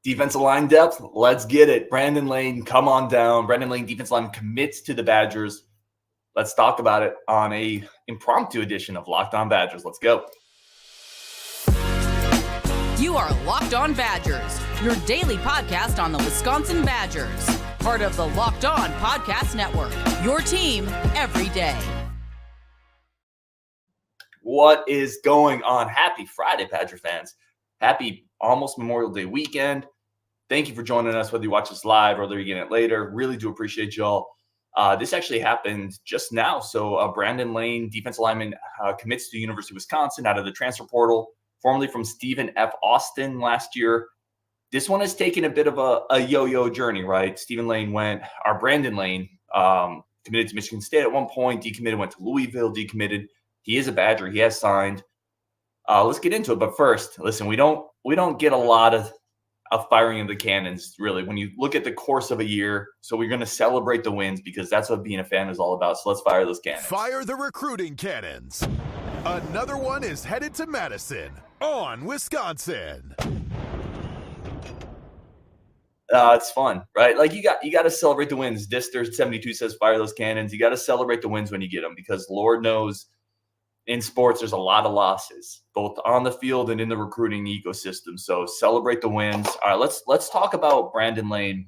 Defensive line depth, let's get it. Brandon Lane, come on down. Brandon Lane, defensive line, commits to the Badgers. Let's talk about it on a impromptu edition of Locked On Badgers. Let's go. You are Locked On Badgers, your daily podcast on the Wisconsin Badgers. Part of the Locked On Podcast Network, your team every day. What is going on? Happy Friday, Badger fans. Happy almost Memorial Day weekend. Thank you for joining us, whether you watch this live or whether you get it later. Really do appreciate y'all. This actually happened just now. So Brandon Lane, defensive lineman, commits to the University of Wisconsin out of the transfer portal, formerly from Stephen F. Austin last year. This one has taken a bit of a yo-yo journey, right? Brandon Lane committed to Michigan State at one point, decommitted, went to Louisville, decommitted. He is a Badger. He has signed. Let's get into it. But first, listen, we don't get a lot of firing of the cannons, really, when you look at the course of a year. So we're going to celebrate the wins because that's what being a fan is all about. So let's fire those cannons. Fire the recruiting cannons. Another one is headed to Madison on Wisconsin. It's fun, right? Like you got to celebrate the wins. Dister72 says fire those cannons. You got to celebrate the wins when you get them because Lord knows in sports, there's a lot of losses, both on the field and in the recruiting ecosystem. So celebrate the wins. All right, let's talk about Brandon Lane.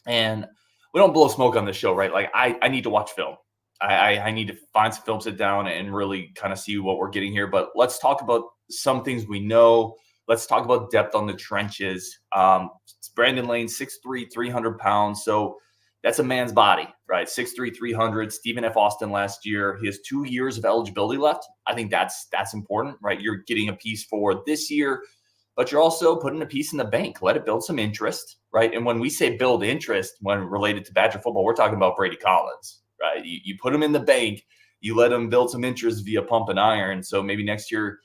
And we don't blow smoke on this show, right? Like I need to watch film. I need to find some film, sit down, and really kind of see what we're getting here. But let's talk about some things we know. Let's talk about depth on the trenches. It's Brandon Lane, 6'3", 300 pounds. So that's a man's body, right? 6'3", 300. Stephen F. Austin last year. He has 2 years of eligibility left. I think that's important, right? You're getting a piece for this year, but you're also putting a piece in the bank. Let it build some interest, right? And when we say build interest, when related to Badger football, we're talking about Brady Collins, right? You put him in the bank. You let him build some interest via pump and iron. So maybe next year,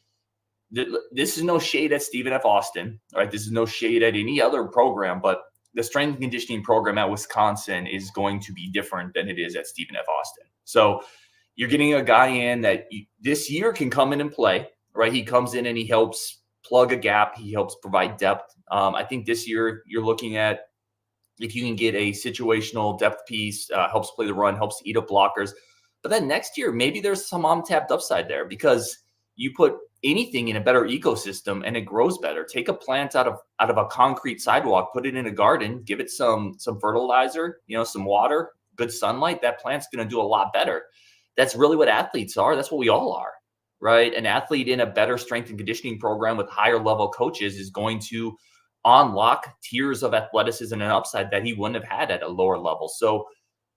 this is no shade at Stephen F. Austin, right? This is no shade at any other program, but the strength and conditioning program at Wisconsin is going to be different than it is at Stephen F. Austin. So you're getting a guy in that this year can come in and play, right? He comes in and he helps plug a gap. He helps provide depth. I think this year you're looking at if you can get a situational depth piece, helps play the run, helps eat up blockers. But then next year, maybe there's some untapped upside there because you put anything in a better ecosystem and it grows better. Take a plant out of a concrete sidewalk, put it in a garden, give it some fertilizer, some water, good sunlight. That plant's going to do a lot better. That's really what athletes are. That's what we all are, right? An athlete in a better strength and conditioning program with higher level coaches is going to unlock tiers of athleticism and upside that he wouldn't have had at a lower level. So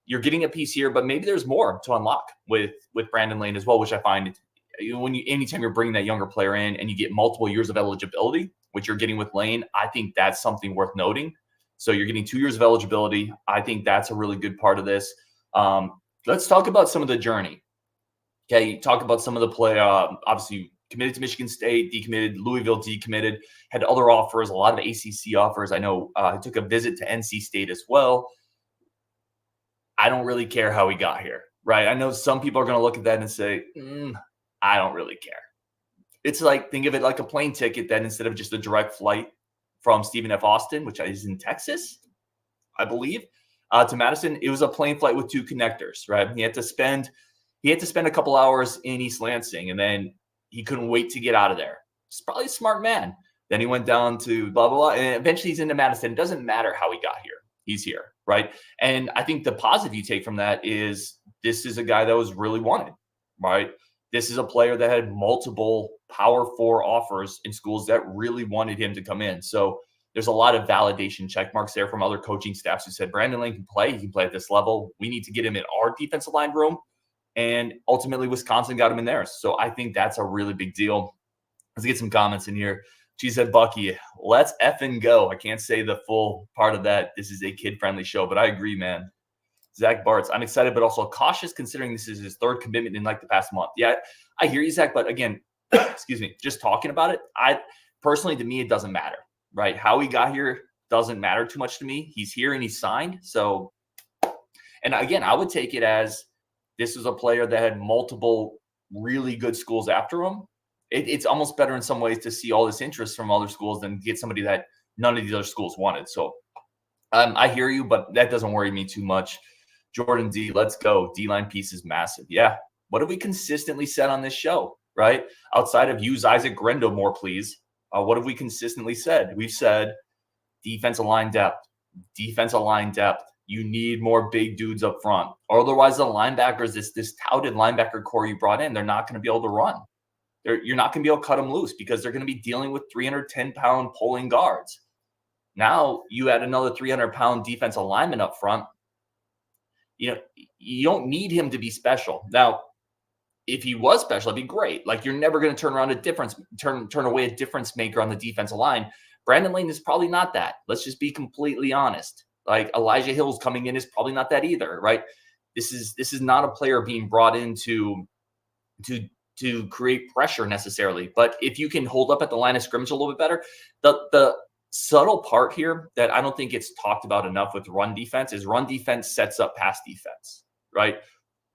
you're getting a piece here, but maybe there's more to unlock with Brandon Lane as well, which I find anytime you're bringing that younger player in and you get multiple years of eligibility, which you're getting with Lane, I think that's something worth noting. So you're getting 2 years of eligibility. I think that's a really good part of this. Let's talk about some of the journey. Okay, talk about some of the play. Obviously, committed to Michigan State, decommitted, Louisville decommitted, had other offers, a lot of ACC offers. I know he took a visit to NC State as well. I don't really care how he got here, right? I know some people are going to look at that and say, I don't really care. It's like, think of it like a plane ticket then instead of just a direct flight from Stephen F. Austin, which is in Texas, I believe, to Madison. It was a plane flight with 2 connectors, right? He had to spend a couple hours in East Lansing and then he couldn't wait to get out of there. He's probably a smart man. Then he went down to blah, blah, blah. And eventually he's into Madison. It doesn't matter how he got here. He's here, right? And I think the positive you take from that is this is a guy that was really wanted, right? This is a player that had multiple Power 4 offers in schools that really wanted him to come in. So there's a lot of validation check marks there from other coaching staffs who said, Brandon Lane can play. He can play at this level. We need to get him in our defensive line room. And ultimately, Wisconsin got him in theirs. So I think that's a really big deal. Let's get some comments in here. She said, Bucky, let's effing go. I can't say the full part of that. This is a kid-friendly show, but I agree, man. Zach Bartz, I'm excited, but also cautious considering this is his 3rd commitment in like the past month. Yeah, I hear you, Zach, but again, excuse me, just talking about it, personally, to me, it doesn't matter, right? How he got here doesn't matter too much to me. He's here and he's signed. So, and again, I would take it as this is a player that had multiple really good schools after him. It's almost better in some ways to see all this interest from other schools than get somebody that none of these other schools wanted. So I hear you, but that doesn't worry me too much. Jordan D, let's go. D-line piece is massive. Yeah. What have we consistently said on this show, right? Outside of use Isaac Grendo more, please. What have we consistently said? We've said defensive line depth. You need more big dudes up front. Or otherwise, the linebackers, this touted linebacker core you brought in, they're not going to be able to run. You're not going to be able to cut them loose because they're going to be dealing with 310-pound pulling guards. Now you add another 300-pound defensive lineman up front. You don't need him to be special. Now, if he was special, that'd be great. Like, you're never going to turn away a difference maker on the defensive line. Brandon Lane is probably not that. Let's just be completely honest. Like, Elijah Hill's coming in is probably not that either, right? This is not a player being brought in to create pressure necessarily. But if you can hold up at the line of scrimmage a little bit better, the subtle part here that I don't think gets talked about enough with run defense is run defense sets up pass defense, right?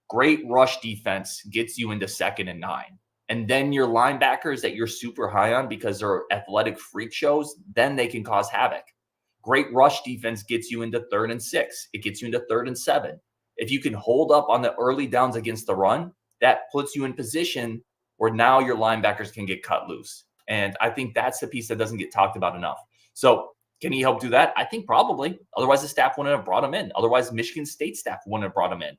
Great rush defense gets you into 2nd and 9. And then your linebackers that you're super high on because they're athletic freak shows, then they can cause havoc. Great rush defense gets you into 3rd and 6. It gets you into 3rd and 7. If you can hold up on the early downs against the run, that puts you in position where now your linebackers can get cut loose. And I think that's the piece that doesn't get talked about enough. So can he help do that? I think probably. Otherwise, the staff wouldn't have brought him in. Otherwise, Michigan State staff wouldn't have brought him in,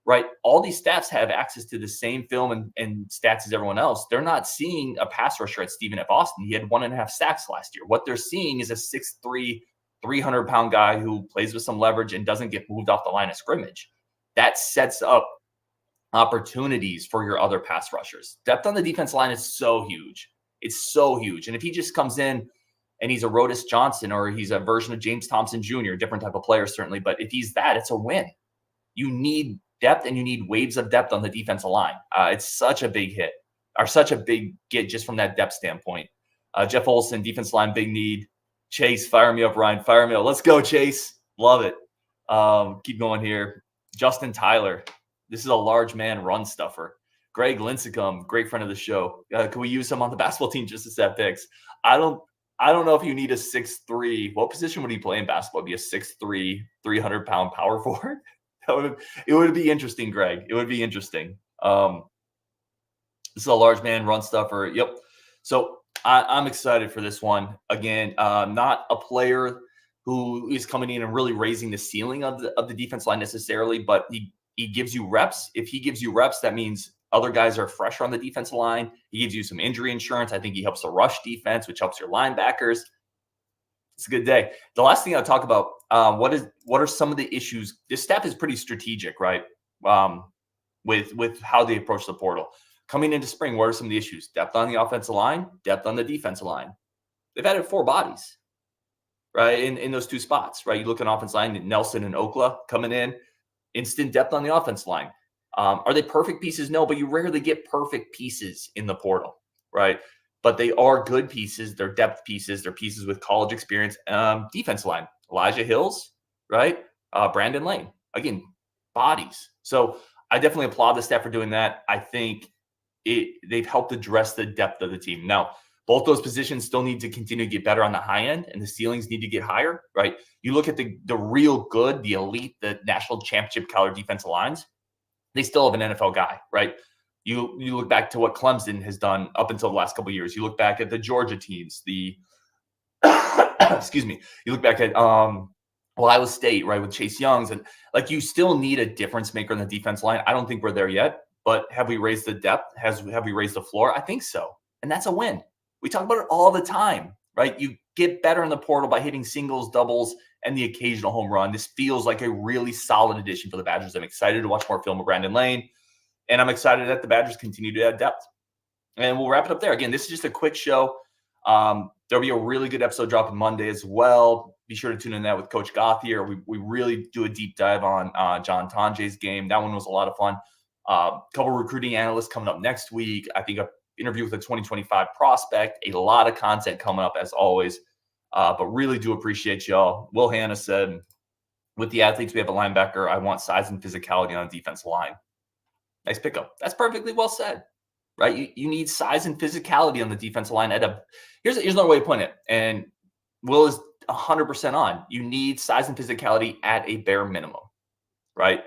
right? All these staffs have access to the same film and stats as everyone else. They're not seeing a pass rusher at Stephen F. Austin. He had 1.5 sacks last year. What they're seeing is a 6'3", 300-pound guy who plays with some leverage and doesn't get moved off the line of scrimmage. That sets up opportunities for your other pass rushers. Depth on the defense line is so huge. It's so huge. And if he just comes in and he's a Rodis Johnson or he's a version of James Thompson Jr., different type of player certainly, but if he's that, it's a win. You need depth and you need waves of depth on the defensive line. It's such a big hit or such a big get just from that depth standpoint. Jeff Olson, defense line, big need. Chase, fire me up, Ryan. Fire me up. Let's go, Chase. Love it. Keep going here. Justin Tyler. This is a large man run stuffer. Greg Lincecum, great friend of the show. Can we use him on the basketball team just to set picks? I don't know if you need a 6'3". What position would he play in basketball? Be a 6'3", 300-pound power forward? It would be interesting, Greg. It would be interesting. This is a large man run stuffer. Yep. So I'm excited for this one. Again, not a player who is coming in and really raising the ceiling of the defense line necessarily, but he gives you reps. If he gives you reps, that means other guys are fresher on the defensive line. He gives you some injury insurance. I think he helps the rush defense, which helps your linebackers. It's a good day. The last thing I'll talk about, what are some of the issues? This staff is pretty strategic, right? With how they approach the portal. Coming into spring, what are some of the issues? Depth on the offensive line, depth on the defensive line. They've added 4 bodies, right, in those 2 spots, right? You look at offensive line, Nelson and Okla coming in, instant depth on the offensive line. Are they perfect pieces? No, but you rarely get perfect pieces in the portal, right? But they are good pieces. They're depth pieces. They're pieces with college experience. Defense line, Elijah Hills, right? Brandon Lane. Again, bodies. So I definitely applaud the staff for doing that. I think they've helped address the depth of the team. Now, both those positions still need to continue to get better on the high end, and the ceilings need to get higher, right? You look at the real good, the elite, the national championship caliber defensive lines, they still have an NFL guy, right? You look back to what Clemson has done up until the last couple of years. You look back at the Georgia teams, excuse me. You look back at Iowa State, right, with Chase Youngs, and like you still need a difference maker on the defense line. I don't think we're there yet, but have we raised the depth? Have we raised the floor? I think so, and that's a win. We talk about it all the time, right? You get better in the portal by hitting singles, doubles, and the occasional home run. This feels like a really solid addition for the Badgers. I'm excited to watch more film of Brandon Lane, and I'm excited that the Badgers continue to add depth. And we'll wrap it up there. Again, this is just a quick show. There'll be a really good episode dropping Monday as well. Be sure to tune in that with Coach Goth here. We really do a deep dive on John Tonje's game. That one was a lot of fun. Couple recruiting analysts coming up next week. I think an interview with a 2025 prospect. A lot of content coming up as always. But really do appreciate y'all. Will Hanna said, with the athletes we have a linebacker, I want size and physicality on the defensive line. Nice pickup. That's perfectly well said, right? You need size and physicality on the defensive line. Here's another way to put it. And Will is 100% on. You need size and physicality at a bare minimum, right?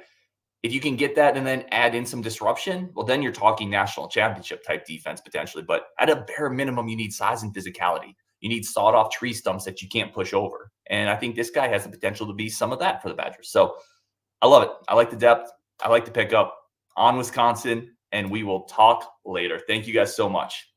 If you can get that and then add in some disruption, well, then you're talking national championship type defense potentially. But at a bare minimum, you need size and physicality. You need sawed off tree stumps that you can't push over. And I think this guy has the potential to be some of that for the Badgers. So I love it. I like the depth. I like the pickup on Wisconsin, and we will talk later. Thank you guys so much.